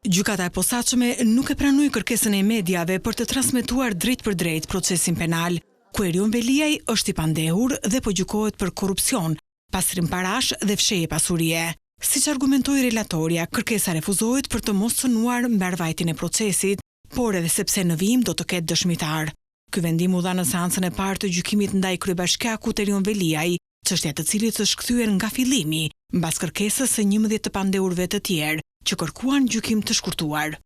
Gjykata e posaçme nuk e pranoi kërkesën e mediave për të transmetuar drejt për drejt procesin penal, ku Erion Veliaj është i pandehur dhe po gjykohet për korrupsion, pastrim parash dhe fshehje pasurie. Siç argumentoi relatoria, kërkesa refuzohet për të mos cënuar mbarvajtjen e procesit, por edhe sepse në vijim do të ketë dëshmitar. Ky vendim u dha në seancën e parë të gjykimit ndaj kryebashkiakut Erion Veliaj, çështja e të cilit është kthyer nga fillimi, mbas kërkesës së 11 të pandehurve të tjerë, që kërkuan gjykim të shkurtuar.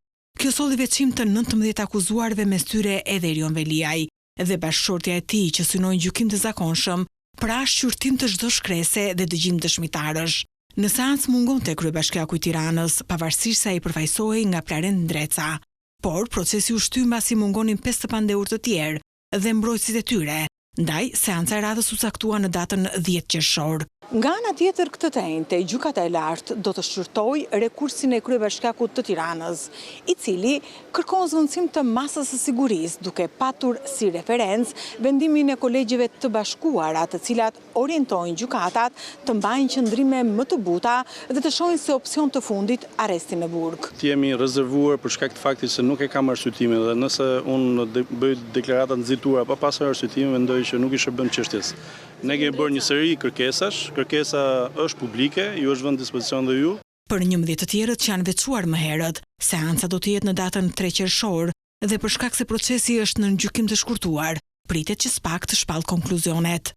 Kjo solli veçim të 19 akuzuarve, mes tyre edhe Erion Veliaj, dhe bashkëshortja e tij që synoi gjykim të zakonshëm, pra shqyrtim të çdo shkrese dhe dëgjim dëshmitarësh. Në seancë mungonte kryebashkiaku i Tiranës, pavarësisht se ai përfaqësohej nga Plaren Ndreca. Por procesi u shty mbasi mungonin 5 të pandehur të tjerë dhe mbrojtësit e tyre. Ndaj, seanca e radhës u caktua në datën 10 qershor. Nga ana tjetër këtë të njëjtë, gjykata e lartë do të shqyrtojë rekursin e kryebashkiakut të Tiranës, i cili kërkon zvendësim të masës së sigurisë, duke patur si referencë vendimin e kolegjive të bashkuara, të cilat orientojnë gjykatat të mbajnë qëndrime më të buta dhe të shohin si opsion të fundit arrestin në burg. Jemi rezervuar për shkak të faktit se nuk e kam arsyetimin dhe nëse unë bëj deklarata nxitura pa pasur arsyetimin, mendoj që nuk i shërben çështjes. Ne kemi bërë një seri kërkesash, kërkesa është publike, ju është vënë në dispozicion dhe ju. Për 11 të tjerët që janë veçuar më herët, seanca do të jetë në datën 3 qershor dhe për shkak se procesi është në gjykim të shkurtuar, pritet që s'pak të shpallë konkluzionet.